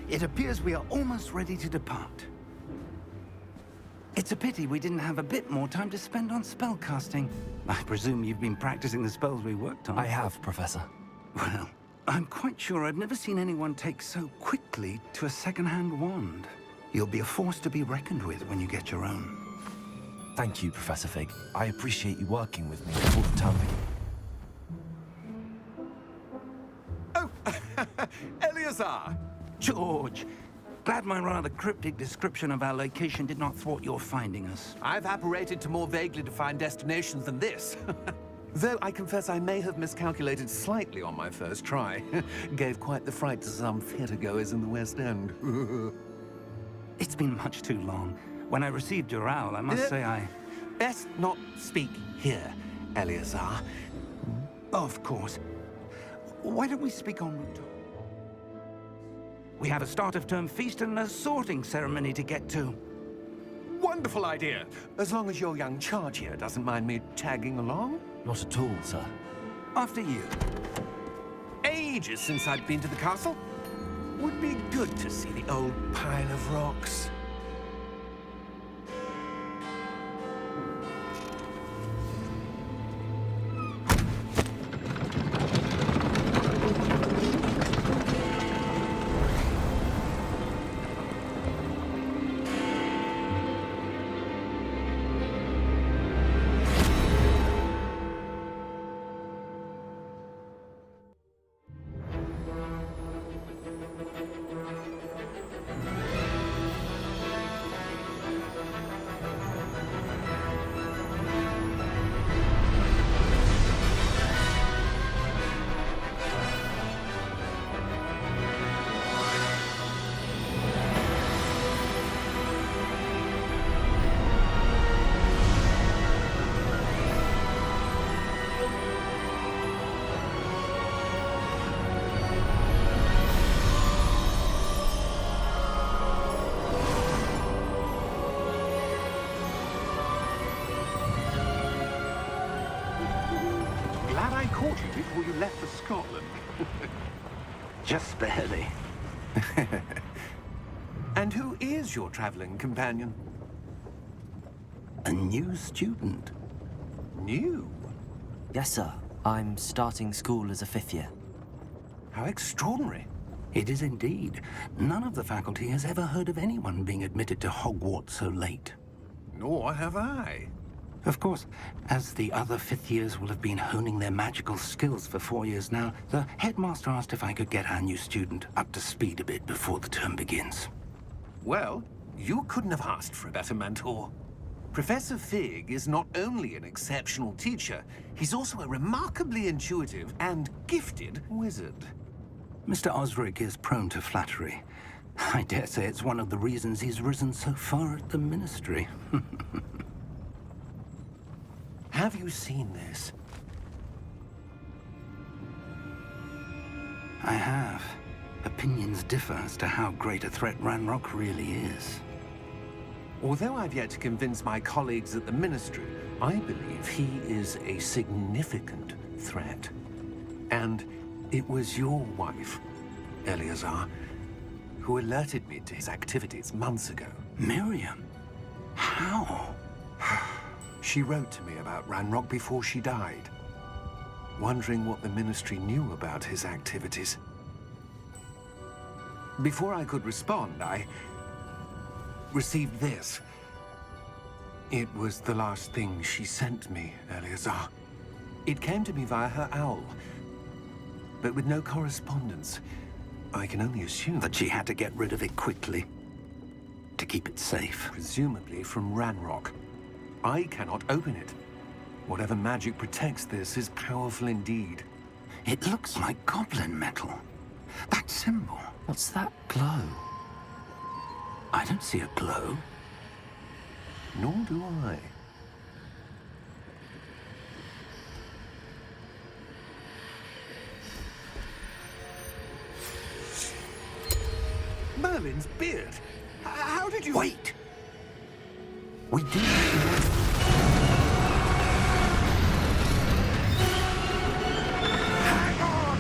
It appears we are almost ready to depart. It's a pity we didn't have a bit more time to spend on spellcasting. I presume you've been practicing the spells we worked on. I have, Professor. Well, I'm quite sure I've never seen anyone take so quickly to a second-hand wand. You'll be a force to be reckoned with when you get your own. Thank you, Professor Fig. I appreciate you working with me all the time. Oh, Eleazar! George! Glad my rather cryptic description of our location did not thwart your finding us. I've apparated to more vaguely defined destinations than this. Though I confess I may have miscalculated slightly on my first try. Gave quite the fright to some theatre-goers in the West End. It's been much too long. When I received your owl, I must say I... Best not speak here, Eleazar. Of course. Why don't we speak en route? We have a start-of-term feast and a sorting ceremony to get to. Wonderful idea! As long as your young charge here doesn't mind me tagging along. Not at all, sir. After you. Ages since I'd been to the castle. Would be good to see the old pile of rocks. Caught you before you left for Scotland. Just barely. And who is your traveling companion? A new student. New? Yes, sir. I'm starting school as a 5th year. How extraordinary. It is indeed. None of the faculty has ever heard of anyone being admitted to Hogwarts so late. Nor have I. Of course, as the other 5th years will have been honing their magical skills for 4 years now, the headmaster asked if I could get our new student up to speed a bit before the term begins. Well, you couldn't have asked for a better mentor. Professor Fig is not only an exceptional teacher, he's also a remarkably intuitive and gifted wizard. Mr. Osric is prone to flattery. I dare say it's one of the reasons he's risen so far at the Ministry. Have you seen this? I have. Opinions differ as to how great a threat Ranrock really is. Although I've yet to convince my colleagues at the Ministry, I believe he is a significant threat. And it was your wife, Eleazar, who alerted me to his activities months ago. Miriam? How? She wrote to me about Ranrock before she died, wondering what the Ministry knew about his activities. Before I could respond, I received this. It was the last thing she sent me, Eleazar. It came to me via her owl, but with no correspondence. I can only assume That she had to get rid of it quickly, to keep it safe. presumably from Ranrock. I cannot open it. Whatever magic protects this is powerful indeed. It looks like goblin metal. That symbol. What's that glow? I don't see a glow. Nor do I. Merlin's beard. How did you... Wait! We do. Hang on!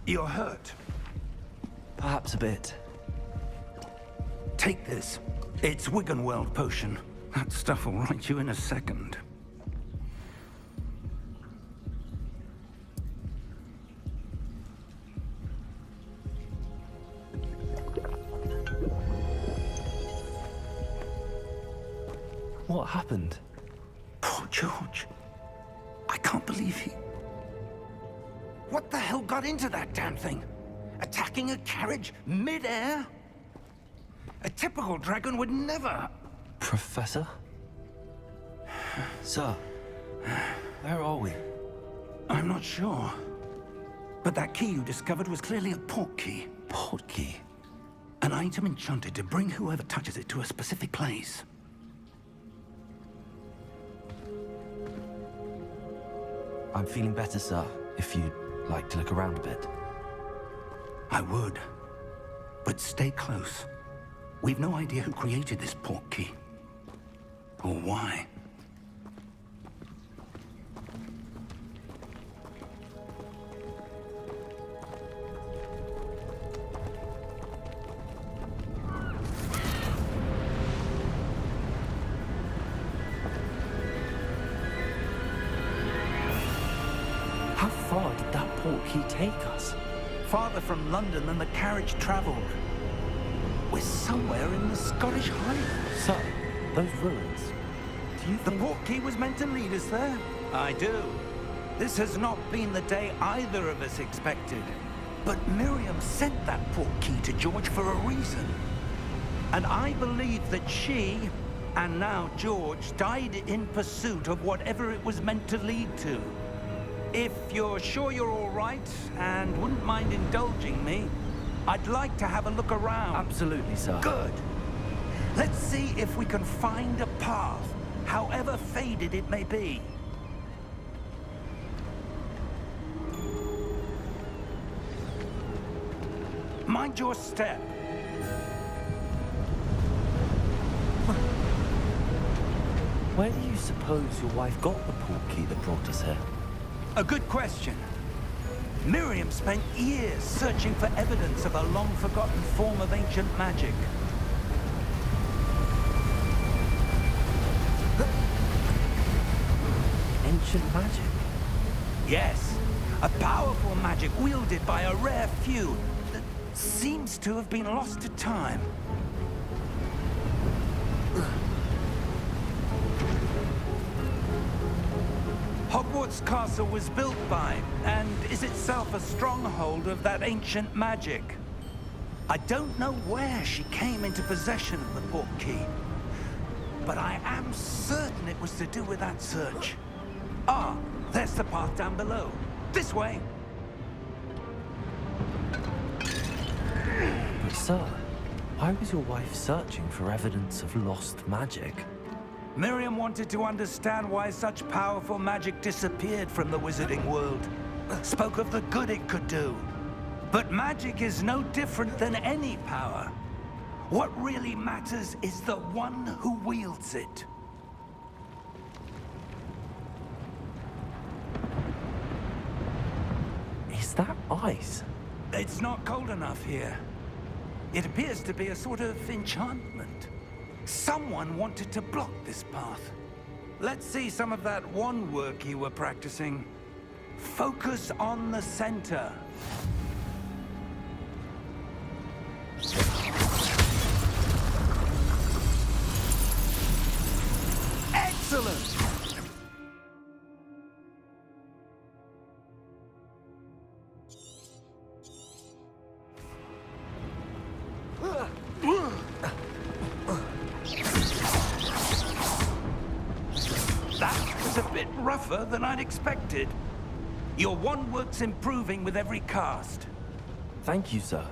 You're hurt. Perhaps a bit. Take this. It's Wiggenweld potion. That stuff will right you in a second. What happened? Poor George. I can't believe he... What the hell got into that damn thing? Attacking a carriage mid-air? A typical dragon would never... Professor? Sir, where are we? I'm not sure. But that key you discovered was clearly a port key. Port key? An item enchanted to bring whoever touches it to a specific place. I'm feeling better, sir, if you'd like to look around a bit. I would. But stay close. We've no idea who created this port key. Or why. How far did that port key take us? Farther from London than the carriage traveled. We're somewhere in the Scottish Highlands. Sir, those ruins. Do you The think... port key was meant to lead us there? I do. This has not been the day either of us expected. But Miriam sent that port key to George for a reason. And I believe that she, and now George, died in pursuit of whatever it was meant to lead to. If you're sure you're all right, and wouldn't mind indulging me, I'd like to have a look around. Absolutely, sir. Good. Let's see if we can find a path, however faded it may be. Mind your step. Where do you suppose your wife got the port key that brought us here? A good question. Miriam spent years searching for evidence of a long-forgotten form of ancient magic. Ancient magic? Yes, a powerful magic wielded by a rare few that seems to have been lost to time. Hogwarts Castle was built by, and is itself a stronghold of that ancient magic. I don't know where she came into possession of the port key, but I am certain it was to do with that search. Ah, there's the path down below. This way. But sir, why was your wife searching for evidence of lost magic? Miriam wanted to understand why such powerful magic disappeared from the wizarding world. Spoke of the good it could do. But magic is no different than any power. What really matters is the one who wields it. Is that ice? It's not cold enough here. It appears to be a sort of enchantment. Someone wanted to block this path. Let's see some of that wand work you were practicing. Focus on the center. Excellent! That was a bit rougher than I'd expected. Your wand work's improving with every cast. Thank you, sir.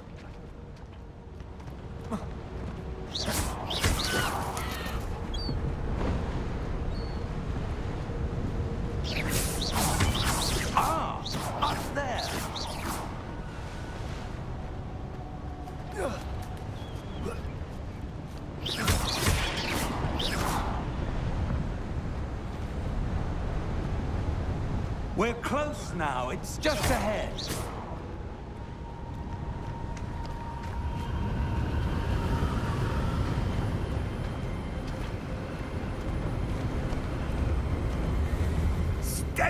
Ah, up there. We're close now. It's just ahead.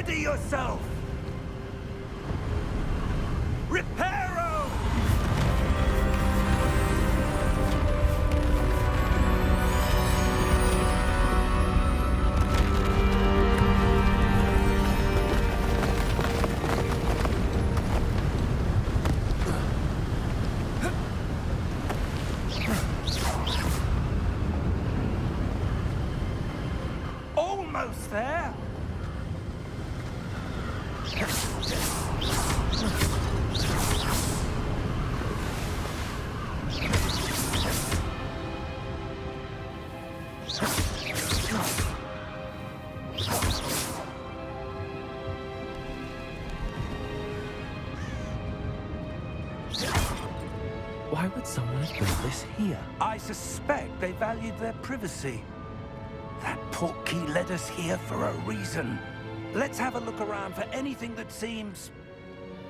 Steady yourself! Reparo! Almost there! Why would someone have built this here? I suspect they valued their privacy. That portkey led us here for a reason. Let's have a look around for anything that seems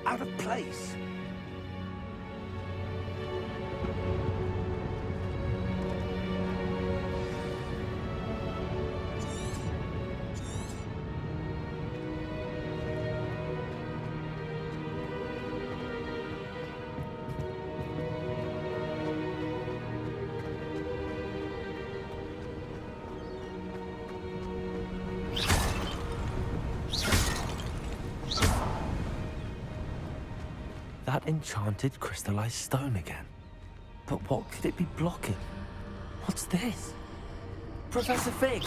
out of place. That enchanted crystallized stone again. But what could it be blocking? What's this? Professor Fig!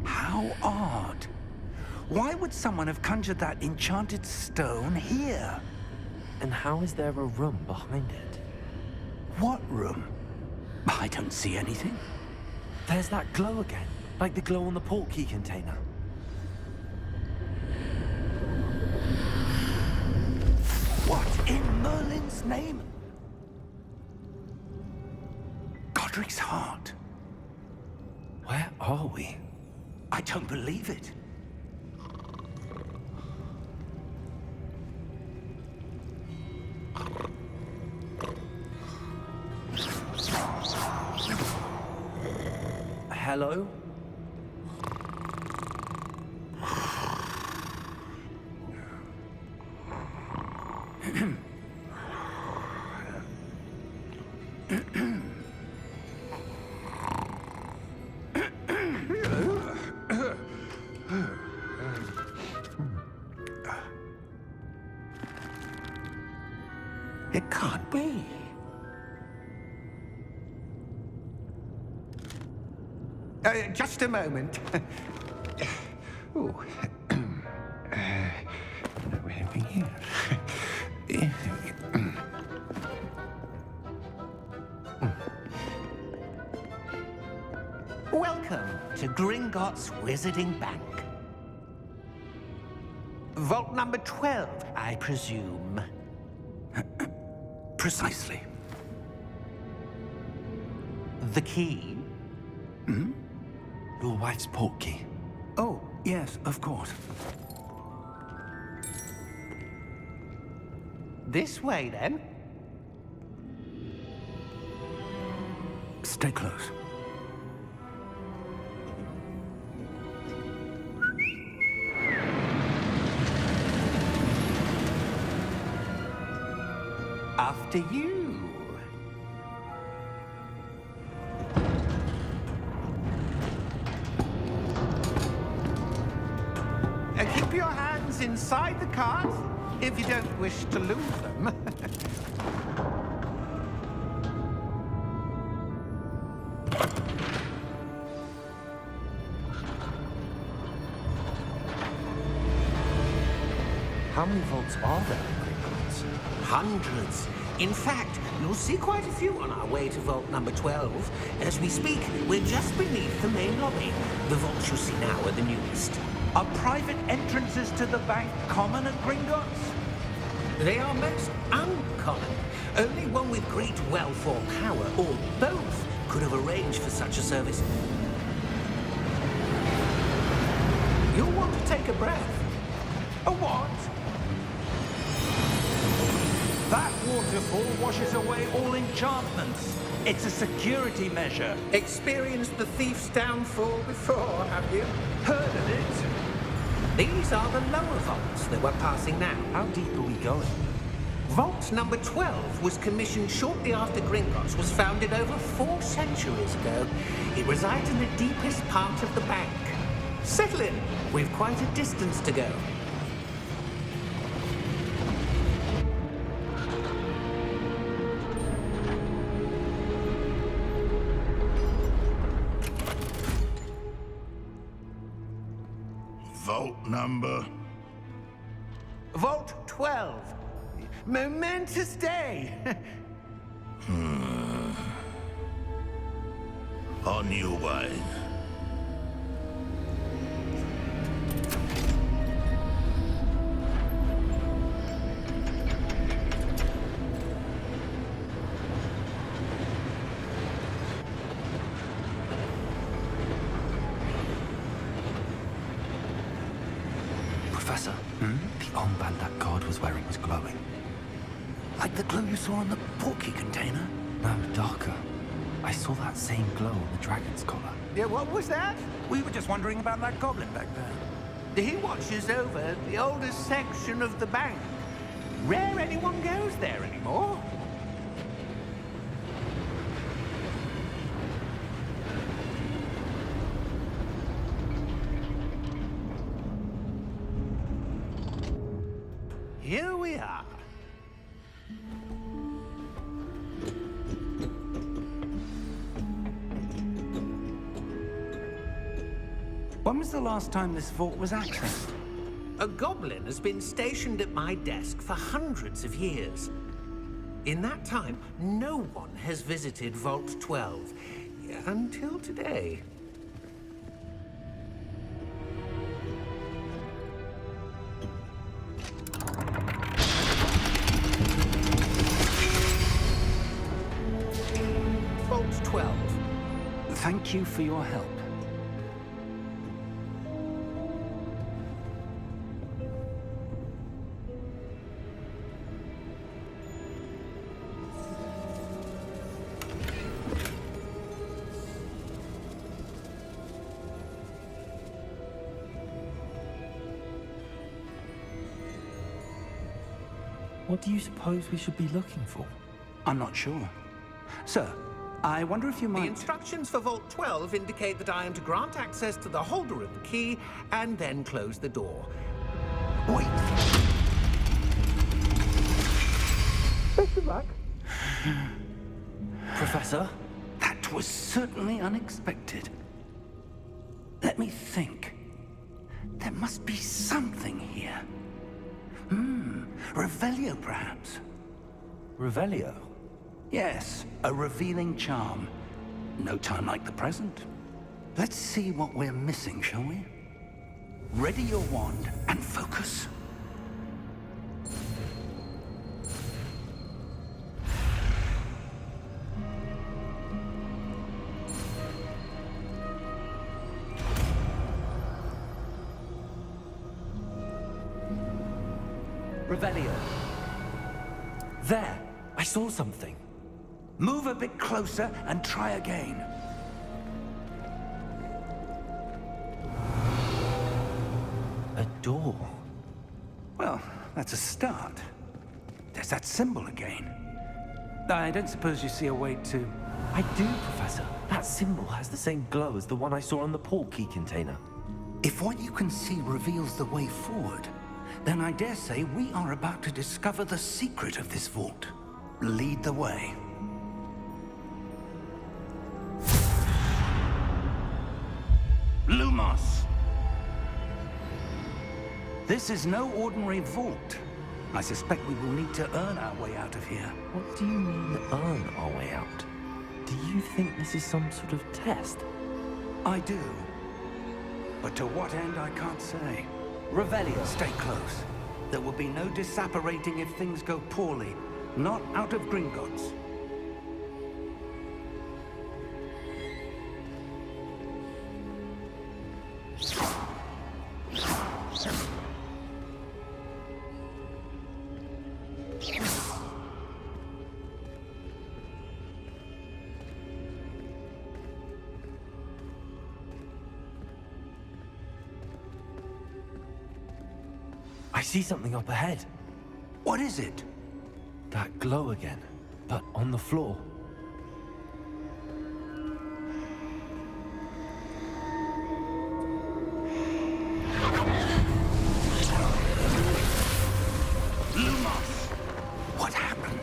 How odd. Why would someone have conjured that enchanted stone here? And how is there a room behind it? What room? I don't see anything. There's that glow again, like the glow on the portkey container. What in Merlin's name? Godric's heart. Where are we? I don't believe it. Hello? It can't be. Just a moment. Ooh. Anything here? Welcome to Gringotts Wizarding Bank. Vault number 12, I presume. Precisely. The key? Your wife's portkey. Oh, yes, of course. This way, then. Stay close. After you. Keep your hands inside the cart if you don't wish to lose them. How many vaults are there in Gringotts? Hundreds. In fact, you'll see quite a few on our way to vault number 12. As we speak, we're just beneath the main lobby. The vaults you see now are the newest. Are private entrances to the bank common at Gringotts? They are most uncommon. Only one with great wealth or power, or both, could have arranged for such a service. You'll want to take a breath. A what? That waterfall washes away all enchantments. It's a security measure. Experienced the thief's downfall before, have you? Heard of it? These are the lower vaults that we're passing now. How deep are we going? Vault number 12 was commissioned shortly after Gringotts was founded over 4 centuries ago. It resides in the deepest part of the bank. Settle in. We've quite a distance to go. Vault number? Vault 12. Momentous day. On your way. Professor, the armband that guard was wearing was glowing. Like the glow you saw on the porky container? No, darker. I saw that same glow on the dragon's collar. Yeah, what was that? We were just wondering about that goblin back there. He watches over the oldest section of the bank. Rare anyone goes there anymore. Here we are. When was the last time this vault was accessed? A goblin has been stationed at my desk for hundreds of years. In that time, no one has visited Vault 12 until today. Vault 12. Thank you for your help. What do you suppose we should be looking for? I'm not sure. Sir, I wonder if you The might... instructions for Vault 12 indicate that I am to grant access to the holder of the key and then close the door. Wait! Best of luck. Professor? That was certainly unexpected. Let me think. There must be something here. Revelio, perhaps? Revelio? Yes, a revealing charm. No time like the present. Let's see what we're missing, shall we? Ready your wand and focus. Revelio. There! I saw something. Move a bit closer and try again. A door. Well, that's a start. There's that symbol again. I don't suppose you see a way to... I do, Professor. That symbol has the same glow as the one I saw on the port key container. If what you can see reveals the way forward, then I dare say we are about to discover the secret of this vault. Lead the way. Lumos! This is no ordinary vault. I suspect we will need to earn our way out of here. What do you mean, earn our way out? Do you think this is some sort of test? I do. But to what end, I can't say. Revelio, stay close. There will be no disapparating if things go poorly. Not out of Gringotts. see something up ahead. What is it? That glow again, but on the floor. Lumos! What happened?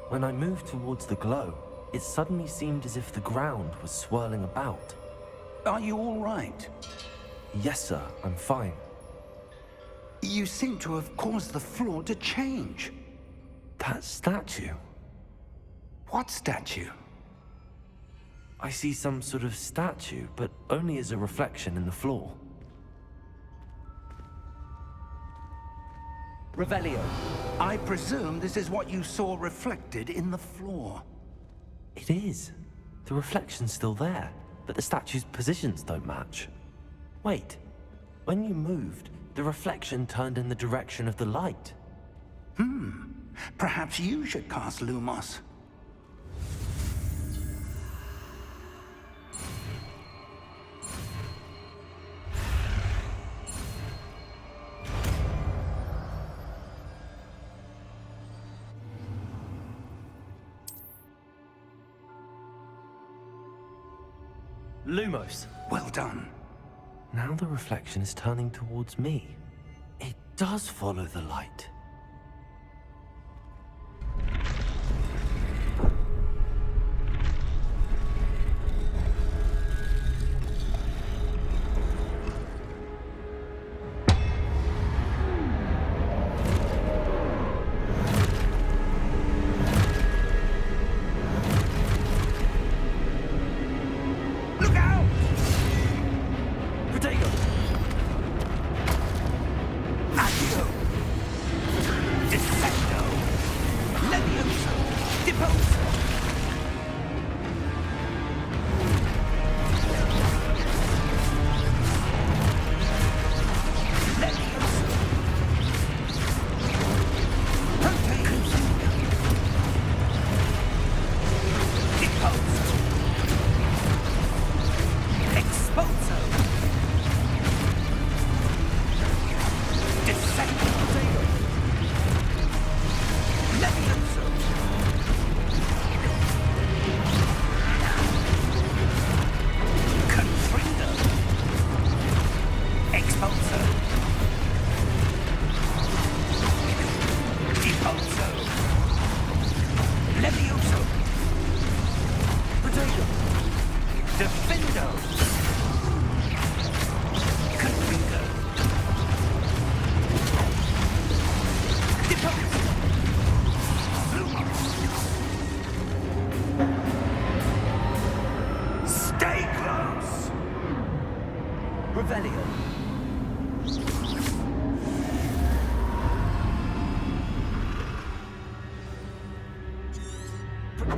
When I moved towards the glow, it suddenly seemed as if the ground was swirling about. Are you all right? Yes, sir, I'm fine. You seem to have caused the floor to change. That statue. What statue? I see some sort of statue, but only as a reflection in the floor. Revelio, I presume this is what you saw reflected in the floor. It is. The reflection's still there, but the statue's positions don't match. Wait, when you moved, the reflection turned in the direction of the light. Perhaps you should cast Lumos. Lumos! Well done. Now the reflection is turning towards me. It does follow the light. Look out! Potato! Accio! Dissecto! Levioso! Deposo! Levioso! Proteus! Deposo! Exposo! Dissecto! Levioso! Contrindo! Exposo! Deposo! Levioso! Potato! Defendo! Contrindo! Deposo! Stay close! Revelio.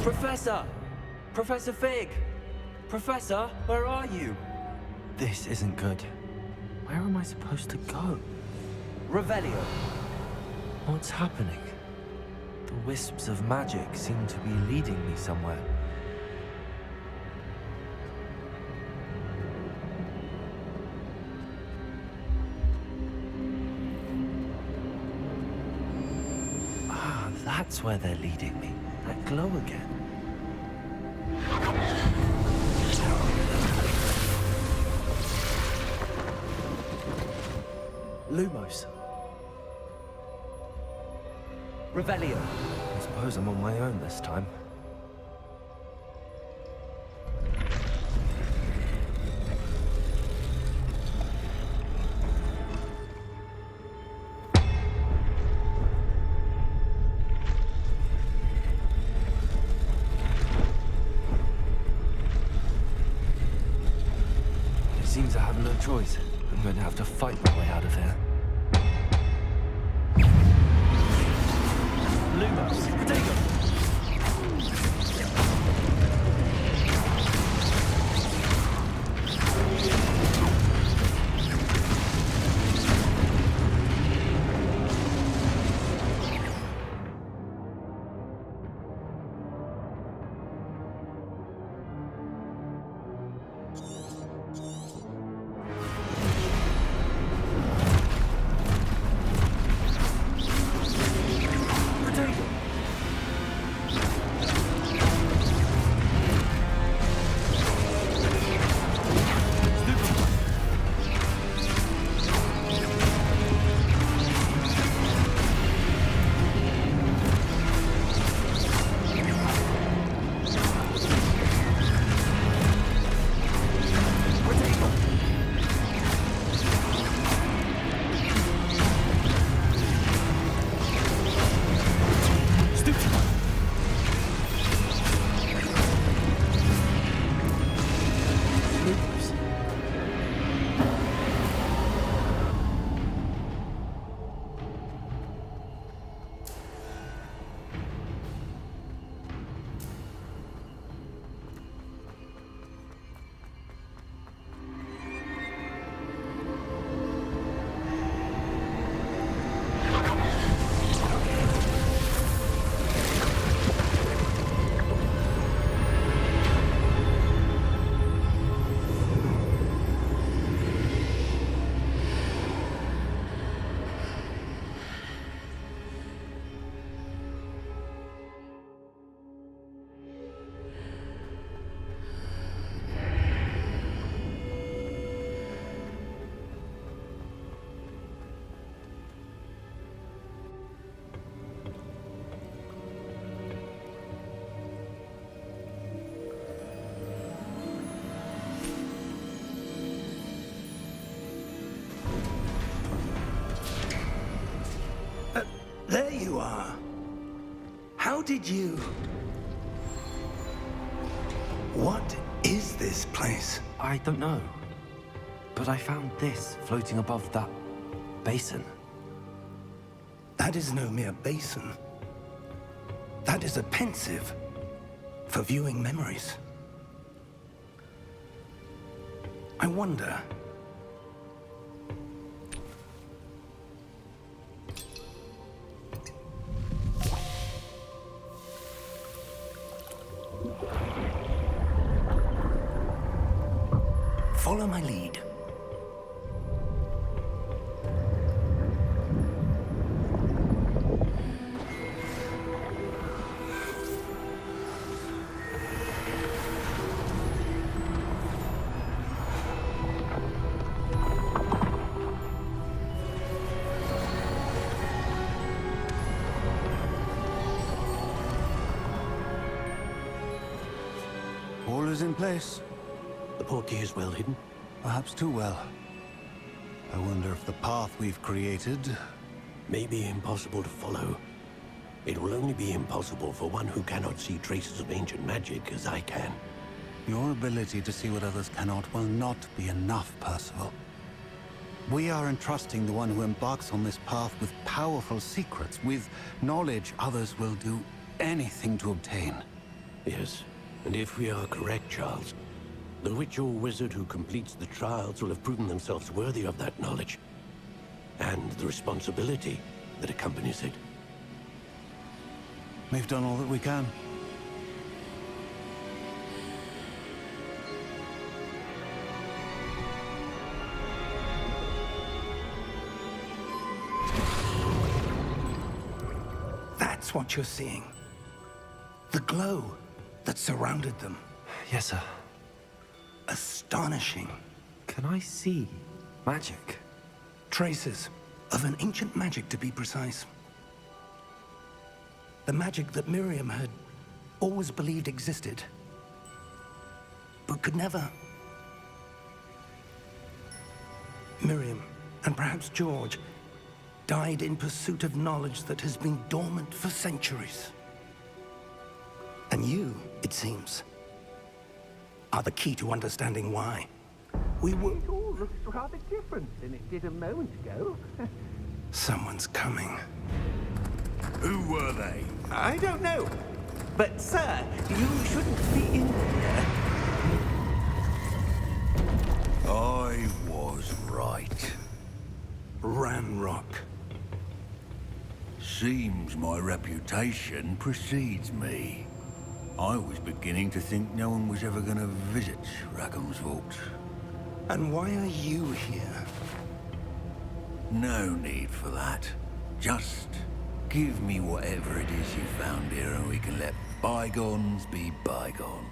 Professor! Professor Fig! Professor, where are you? This isn't good. Where am I supposed to go? Revelio. What's happening? The wisps of magic seem to be leading me somewhere. Ah, that's where they're leading me. That glow again. Lumos. Revelio. I suppose I'm on my own this time. It seems I have no choice. I'm going to have to fight my way out of here. Lumos, potato! you are. How did you... What is this place? I don't know. But I found this floating above that basin. That is no mere basin. That is a pensive for viewing memories. I wonder... Follow my lead. All is in place. The portkey is well hidden. Perhaps too well. I wonder if the path we've created... May be impossible to follow. It will only be impossible for one who cannot see traces of ancient magic as I can. Your ability to see what others cannot will not be enough, Percival. We are entrusting the one who embarks on this path with powerful secrets, with knowledge others will do anything to obtain. Yes, and if we are correct, Charles, the witch or wizard who completes the trials will have proven themselves worthy of that knowledge, and the responsibility that accompanies it. We've done all that we can. That's what you're seeing. The glow that surrounded them. Yes, sir. Astonishing. Can I see magic? Traces of an ancient magic, to be precise. The magic that Miriam had always believed existed, but could never. Miriam, and perhaps George, died in pursuit of knowledge that has been dormant for centuries. And you, it seems, are the key to understanding why. We were... It all looks rather different than it did a moment ago. Someone's coming. Who were they? I don't know. But, sir, you shouldn't be in here. I was right. Ramrock. Seems my reputation precedes me. I was beginning to think no one was ever going to visit Rackham's vault. And why are you here? No need for that. Just give me whatever it is you found here and we can let bygones be bygones.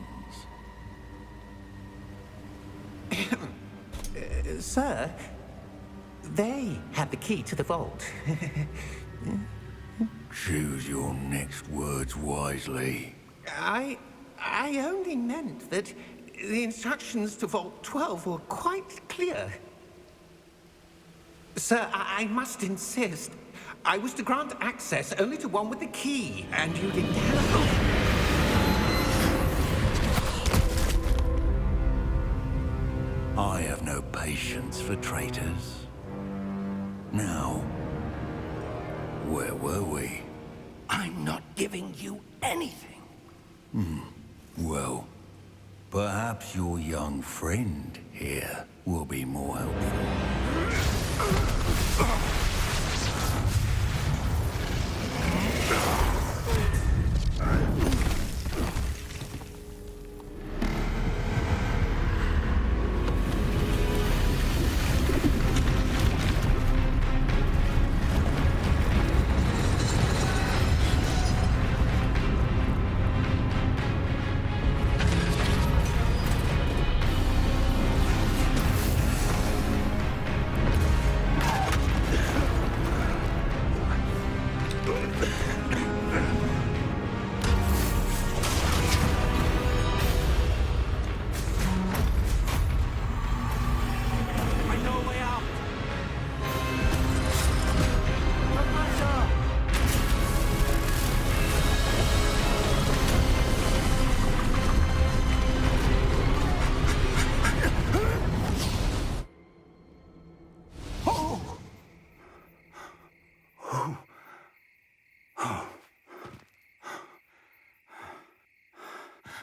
Sir, they had the key to the vault. Choose your next words wisely. I only meant that the instructions to Vault 12 were quite clear. Sir, I must insist. I was to grant access only to one with the key, and you didn't have... I have no patience for traitors. Now, where were we? I'm not giving you anything. Well, perhaps your young friend here will be more helpful.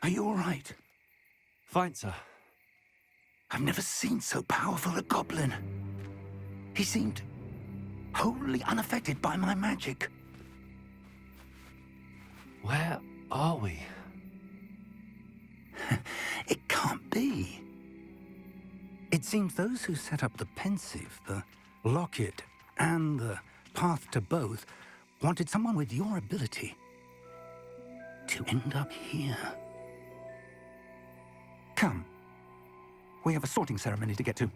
Are you all right? Fine, sir. I've never seen so powerful a goblin. He seemed wholly unaffected by my magic. Where are we? It can't be. It seems those who set up the pensive, the locket, and the path to both wanted someone with your ability to end up here. Come. We have a sorting ceremony to get to.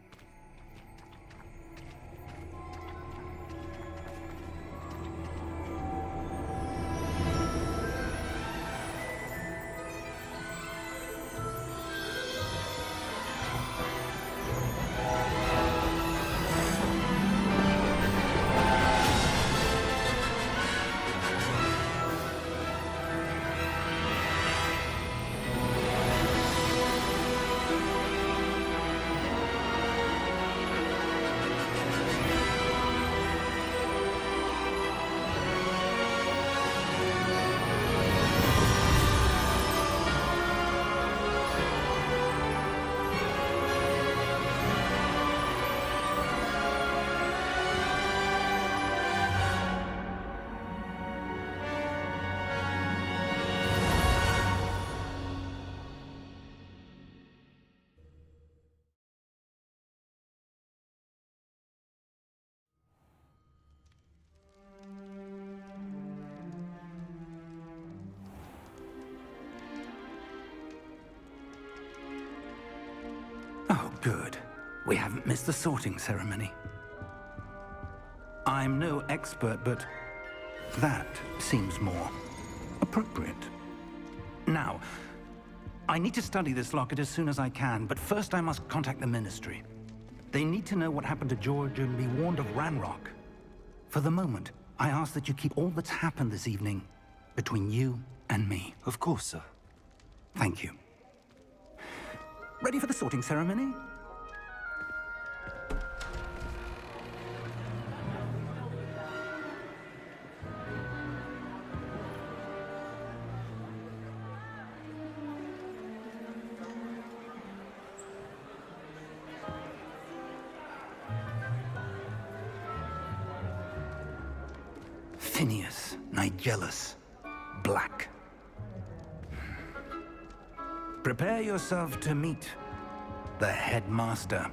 Oh, good. We haven't missed the sorting ceremony. I'm no expert, but that seems more appropriate. Now, I need to study this locket as soon as I can, but first I must contact the Ministry. They need to know what happened to George and be warned of Ranrock. For the moment, I ask that you keep all that's happened this evening between you and me. Of course, sir. Thank you. Ready for the sorting ceremony? Phineas, Nigellus, Black. Prepare yourself to meet the headmaster.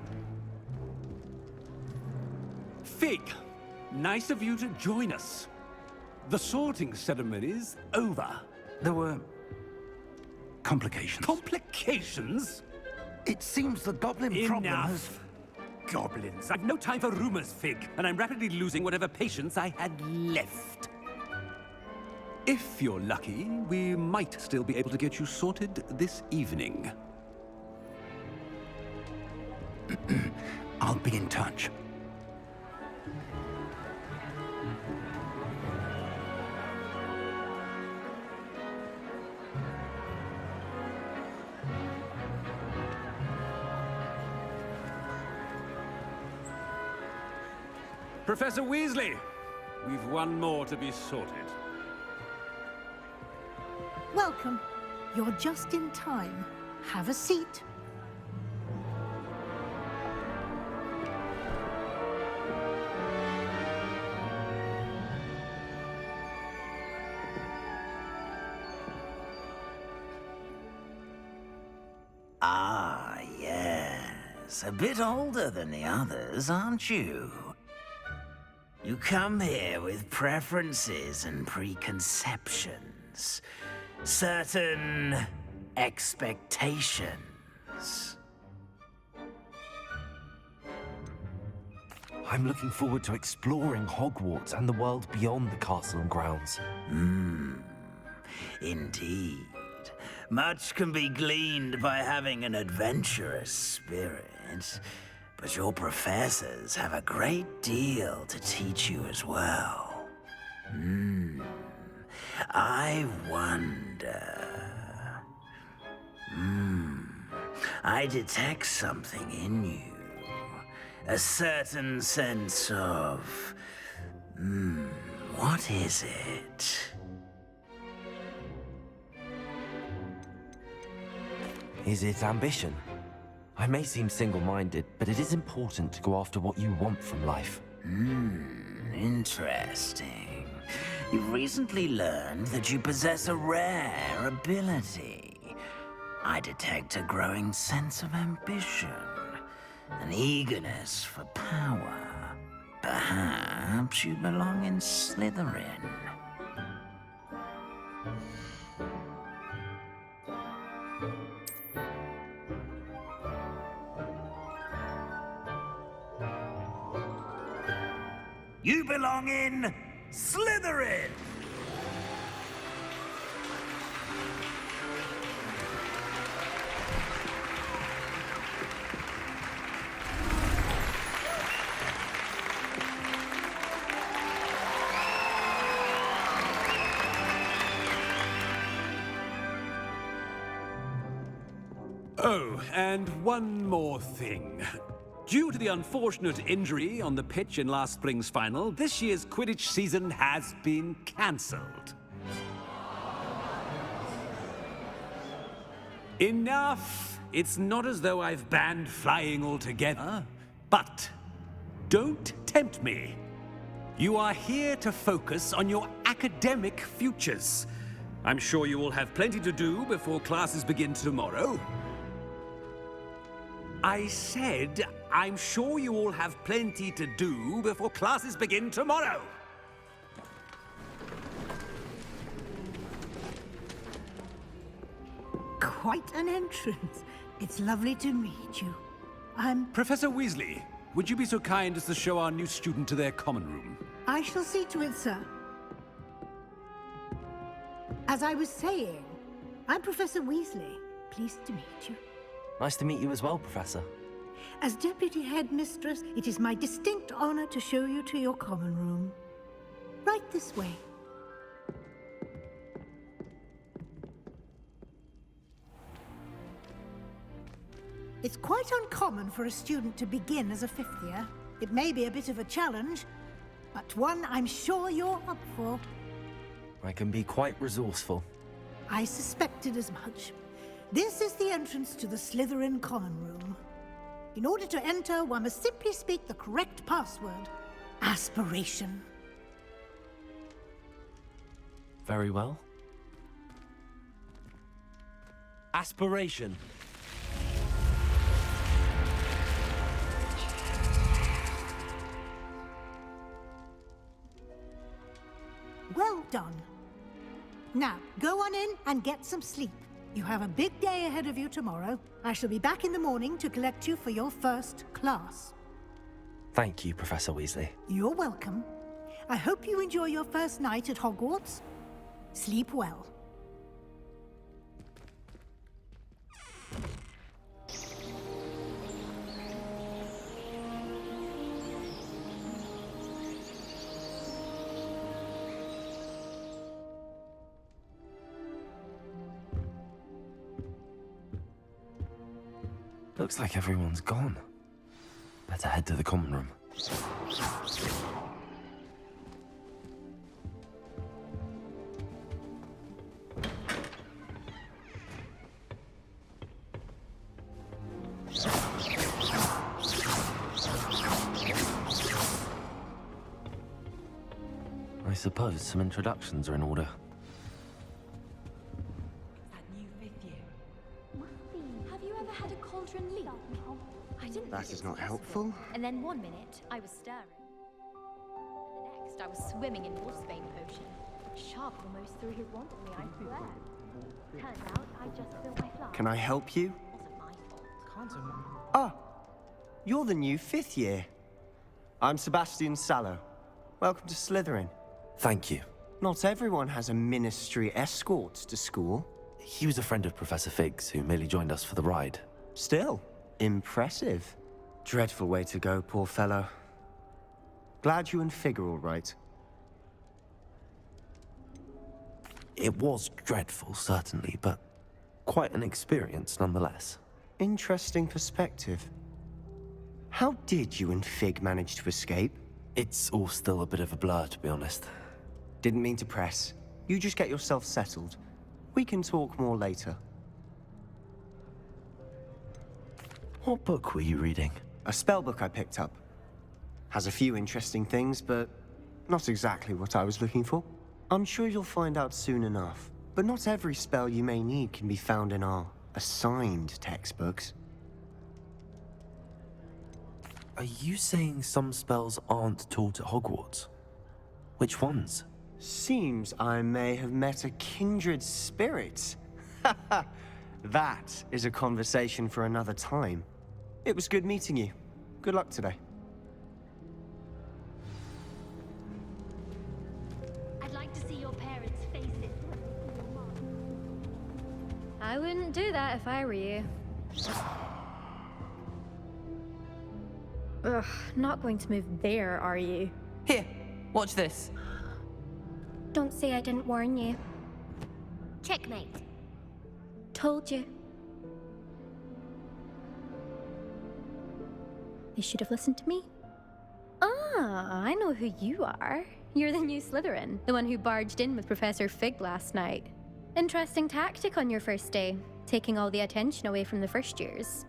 Fig, nice of you to join us. The sorting ceremony's over. There were complications. Complications? It seems the goblin problem has... Enough. Goblins. I've no time for rumors, Fig, and I'm rapidly losing whatever patience I had left. If you're lucky, we might still be able to get you sorted this evening. I'll be in touch. Professor Weasley, we've one more to be sorted. Welcome. You're just in time. Have a seat. Ah, yes. A bit older than the others, aren't you? You come here with preferences and preconceptions. Certain expectations. I'm looking forward to exploring Hogwarts and the world beyond the castle and grounds. Indeed. Much can be gleaned by having an adventurous spirit, but your professors have a great deal to teach you as well. I wonder... I detect something in you. A certain sense of... what is it? Is it ambition? I may seem single-minded, but it is important to go after what you want from life. Interesting. You've recently learned that you possess a rare ability. I detect a growing sense of ambition, an eagerness for power. Perhaps you belong in Slytherin. You belong in Slytherin! Oh, and one more thing. Due to the unfortunate injury on the pitch in last spring's final, this year's Quidditch season has been cancelled. Enough! It's not as though I've banned flying altogether, but don't tempt me. You are here to focus on your academic futures. I'm sure you will have plenty to do before classes begin tomorrow. I said, I'm sure you all have plenty to do before classes begin tomorrow. Quite an entrance. It's lovely to meet you. Professor Weasley, would you be so kind as to show our new student to their common room? I shall see to it, sir. As I was saying, I'm Professor Weasley. Pleased to meet you. Nice to meet you as well, Professor. As Deputy Headmistress, it is my distinct honor to show you to your common room. Right this way. It's quite uncommon for a student to begin as a fifth year. It may be a bit of a challenge, but one I'm sure you're up for. I can be quite resourceful. I suspected as much. This is the entrance to the Slytherin common room. In order to enter, one must simply speak the correct password. Aspiration. Very well. Aspiration. Well done. Now, go on in and get some sleep. You have a big day ahead of you tomorrow. I shall be back in the morning to collect you for your first class. Thank you, Professor Weasley. You're welcome. I hope you enjoy your first night at Hogwarts. Sleep well. Looks like everyone's gone. Better head to the common room. I suppose some introductions are in order. That is not helpful. And then one minute, I was stirring. And the next, I was swimming in Wolfsbane potion. Sharp almost threw his wand at me, I swear. Turns out, I just spilled my flask. Can I help you? Wasn't my fault. Ah, you're the new fifth year. I'm Sebastian Sallow. Welcome to Slytherin. Thank you. Not everyone has a ministry escort to school. He was a friend of Professor Figgs, who merely joined us for the ride. Still, impressive. Dreadful way to go, poor fellow. Glad you and Fig are all right. It was dreadful, certainly, but quite an experience nonetheless. Interesting perspective. How did you and Fig manage to escape? It's all still a bit of a blur, to be honest. Didn't mean to press. You just get yourself settled. We can talk more later. What book were you reading? A spell book I picked up. Has a few interesting things, but not exactly what I was looking for. I'm sure you'll find out soon enough. But not every spell you may need can be found in our assigned textbooks. Are you saying some spells aren't taught at Hogwarts? Which ones? Seems I may have met a kindred spirit. That is a conversation for another time. It was good meeting you. Good luck today. I'd like to see your parents' faces. I wouldn't do that if I were you. Ugh, not going to move there, are you? Here, watch this. Don't say I didn't warn you. Checkmate. Told you. They should have listened to me. Ah, I know who you are. You're the new Slytherin, the one who barged in with Professor Fig last night. Interesting tactic on your first day, taking all the attention away from the first years.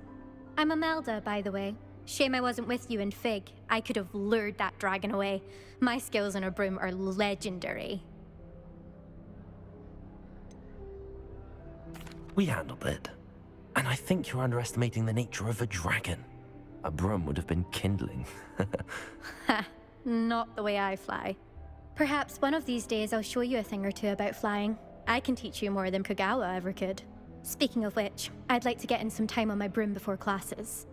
I'm Imelda, by the way. Shame I wasn't with you in Fig. I could have lured that dragon away. My skills on a broom are legendary. We handled it. And I think you're underestimating the nature of a dragon. A broom would have been kindling. Ha, not the way I fly. Perhaps one of these days I'll show you a thing or two about flying. I can teach you more than Kogawa ever could. Speaking of which, I'd like to get in some time on my broom before classes.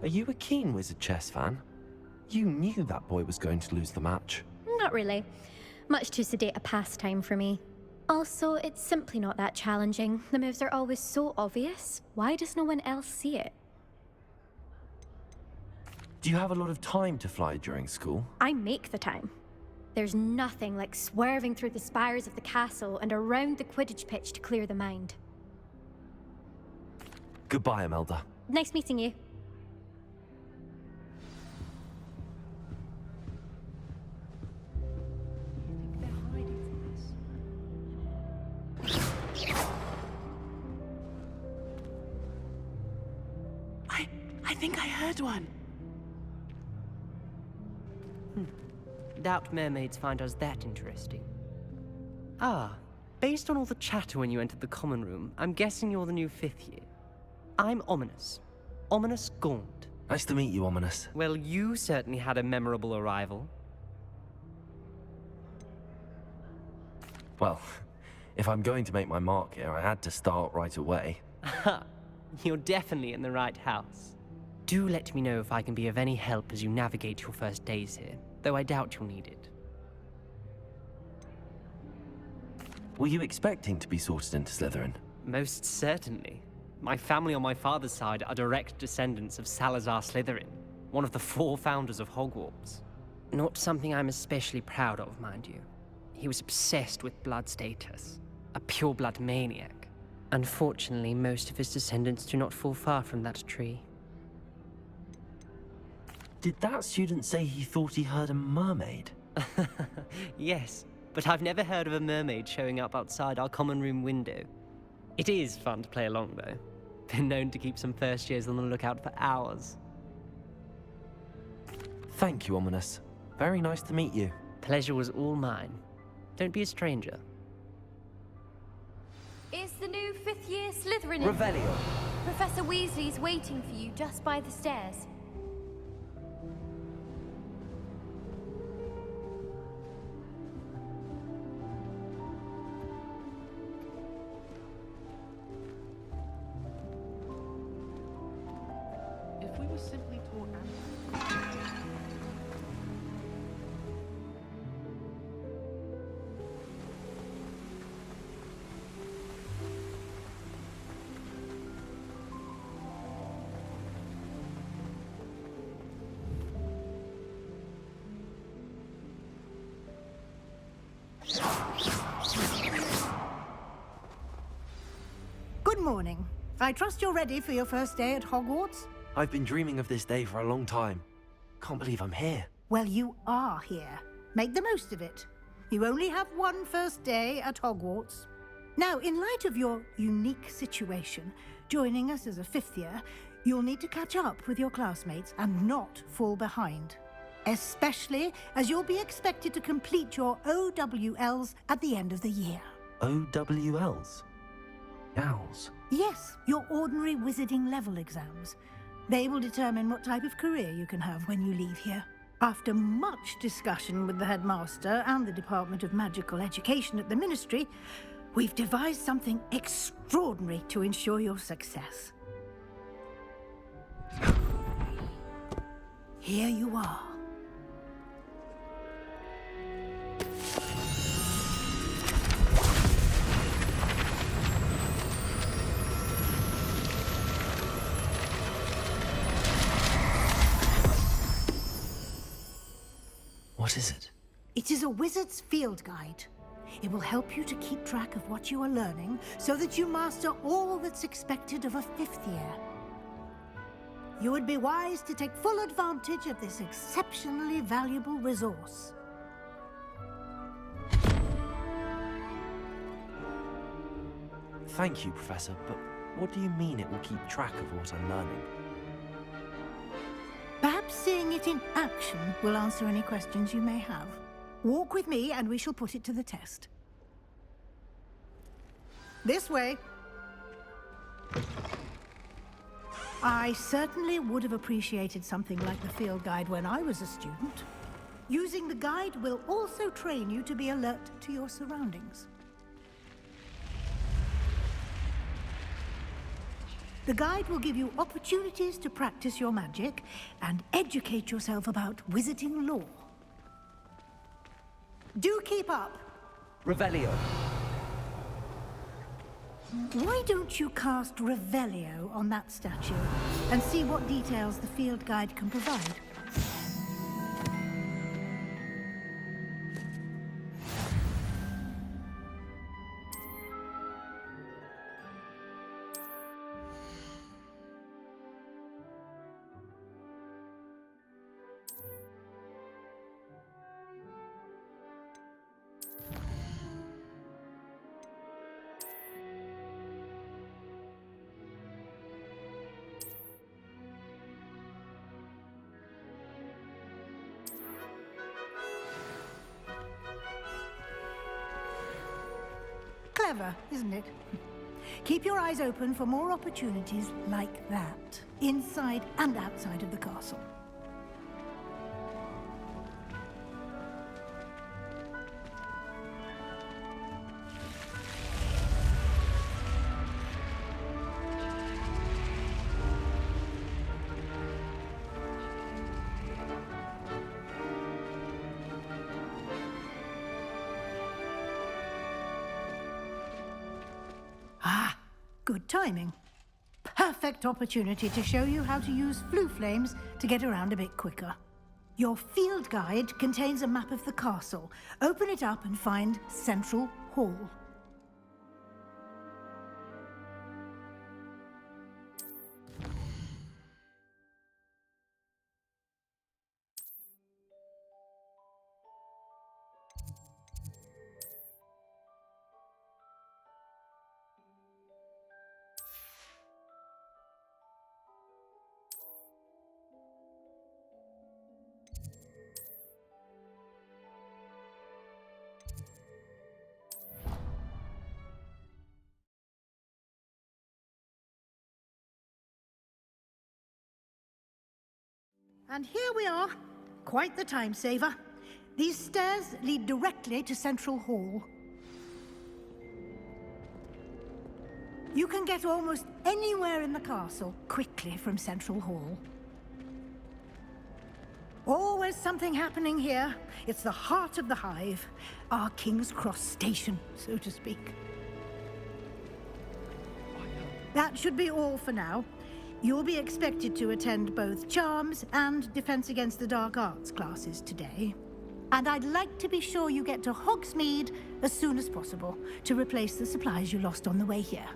Are you a keen Wizard chess fan? You knew that boy was going to lose the match. Not really. Much too sedate a pastime for me. Also, it's simply not that challenging. The moves are always so obvious. Why does no one else see it? Do you have a lot of time to fly during school? I make the time. There's nothing like swerving through the spires of the castle and around the Quidditch pitch to clear the mind. Goodbye, Imelda. Nice meeting you. I think I heard one. Doubt mermaids find us that interesting. Ah, based on all the chatter when you entered the common room, I'm guessing you're the new 5th year. I'm Ominous. Ominous Gaunt. Nice to meet you, Ominous. Well, you certainly had a memorable arrival. Well, if I'm going to make my mark here, I had to start right away. Aha, you're definitely in the right house. Do let me know if I can be of any help as you navigate your first days here, though I doubt you'll need it. Were you expecting to be sorted into Slytherin? Most certainly. My family on my father's side are direct descendants of Salazar Slytherin, one of the 4 founders of Hogwarts. Not something I'm especially proud of, mind you. He was obsessed with blood status, a pure-blood maniac. Unfortunately, most of his descendants do not fall far from that tree. Did that student say he thought he heard a mermaid? Yes, but I've never heard of a mermaid showing up outside our common room window. It is fun to play along, though. Been known to keep some first years on the lookout for hours. Thank you, Ominous. Very nice to meet you. Pleasure was all mine. Don't be a stranger. Is the new 5th year Slytherin? Revelio. Professor Weasley's waiting for you just by the stairs. If we were simply taught... Good morning. I trust you're ready for your first day at Hogwarts? I've been dreaming of this day for a long time. Can't believe I'm here. Well, you are here. Make the most of it. You only have one first day at Hogwarts. Now, in light of your unique situation, joining us as a 5th year, you'll need to catch up with your classmates and not fall behind. Especially as you'll be expected to complete your OWLs at the end of the year. OWLs? Owls? Yes, your ordinary wizarding level exams. They will determine what type of career you can have when you leave here. After much discussion with the headmaster and the Department of Magical Education at the Ministry, we've devised something extraordinary to ensure your success. Here you are. What is it? It is a wizard's field guide. It will help you to keep track of what you are learning so that you master all that's expected of a 5th year. You would be wise to take full advantage of this exceptionally valuable resource. Thank you, Professor, but what do you mean it will keep track of what I'm learning? Perhaps seeing it in action will answer any questions you may have. Walk with me and we shall put it to the test. This way. I certainly would have appreciated something like the field guide when I was a student. Using the guide will also train you to be alert to your surroundings. The guide will give you opportunities to practice your magic and educate yourself about wizarding lore. Do keep up. Revelio. Why don't you cast Revelio on that statue and see what details the field guide can provide? Clever, isn't it? Keep your eyes open for more opportunities like that, inside and outside of the castle. Good timing. Perfect opportunity to show you how to use flue flames to get around a bit quicker. Your field guide contains a map of the castle. Open it up and find Central Hall. And here we are. Quite the time saver. These stairs lead directly to Central Hall. You can get almost anywhere in the castle quickly from Central Hall. Always something happening here. It's the heart of the hive. Our King's Cross station, so to speak. That should be all for now. You'll be expected to attend both Charms and Defense Against the Dark Arts classes today. And I'd like to be sure you get to Hogsmeade as soon as possible to replace the supplies you lost on the way here.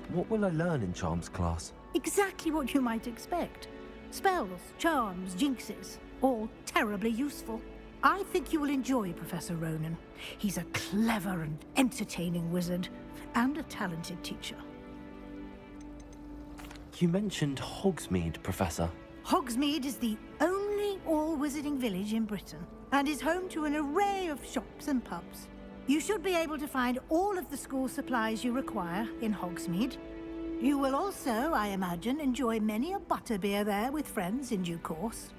What will I learn in Charms class? Exactly what you might expect. Spells, charms, jinxes. all terribly useful. I think you will enjoy Professor Ronan. He's a clever and entertaining wizard, and a talented teacher. You mentioned Hogsmeade, Professor. Hogsmeade is the only all-wizarding village in Britain, and is home to an array of shops and pubs. You should be able to find all of the school supplies you require in Hogsmeade. You will also, I imagine, enjoy many a butterbeer there with friends in due course.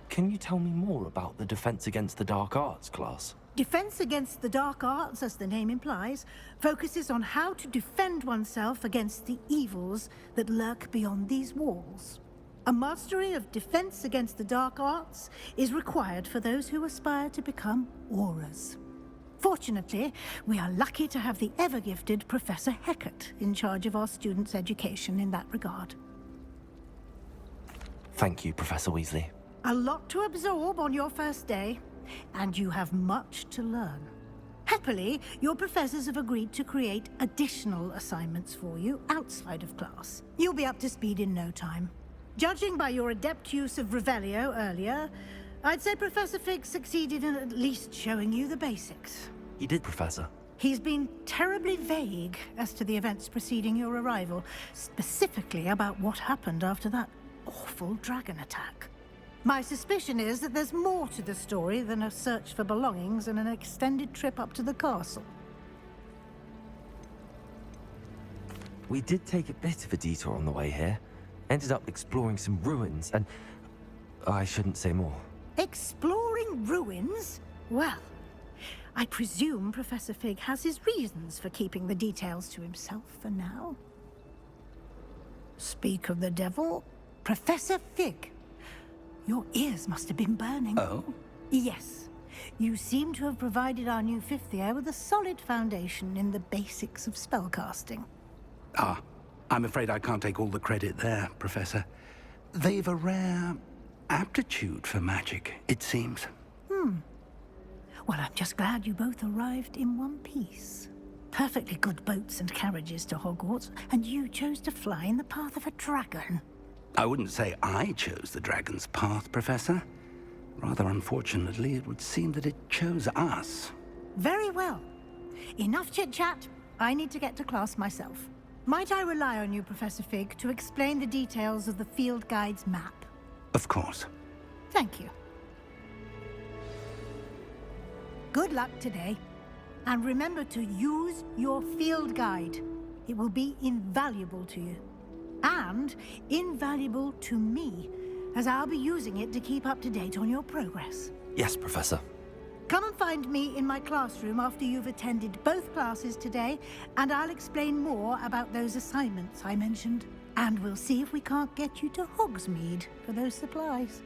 Can you tell me more about the Defense Against the Dark Arts class? Defense Against the Dark Arts, as the name implies, focuses on how to defend oneself against the evils that lurk beyond these walls. A mastery of Defense Against the Dark Arts is required for those who aspire to become Aurors. Fortunately, we are lucky to have the ever-gifted Professor Hecat in charge of our students' education in that regard. Thank you, Professor Weasley. A lot to absorb on your first day, and you have much to learn. Happily, your professors have agreed to create additional assignments for you outside of class. You'll be up to speed in no time. Judging by your adept use of Revelio earlier, I'd say Professor Fig succeeded in at least showing you the basics. He did, Professor. He's been terribly vague as to the events preceding your arrival, specifically about what happened after that awful dragon attack. My suspicion is that there's more to the story than a search for belongings and an extended trip up to the castle. We did take a bit of a detour on the way here. Ended up exploring some ruins, and I shouldn't say more. Exploring ruins? Well, I presume Professor Fig has his reasons for keeping the details to himself for now. Speak of the devil, Professor Fig. Your ears must have been burning. Oh? Yes. You seem to have provided our new fifth year with a solid foundation in the basics of spellcasting. Ah, I'm afraid I can't take all the credit there, Professor. They've a rare aptitude for magic, it seems. Well, I'm just glad you both arrived in one piece. Perfectly good boats and carriages to Hogwarts, and you chose to fly in the path of a dragon. I wouldn't say I chose the dragon's path, Professor. Rather unfortunately, it would seem that it chose us. Very well. Enough chit-chat. I need to get to class myself. Might I rely on you, Professor Fig, to explain the details of the field guide's map? Of course. Thank you. Good luck today. And remember to use your field guide. It will be invaluable to you. And invaluable to me, as I'll be using it to keep up to date on your progress. Yes, Professor. Come and find me in my classroom after you've attended both classes today, and I'll explain more about those assignments I mentioned. And we'll see if we can't get you to Hogsmeade for those supplies.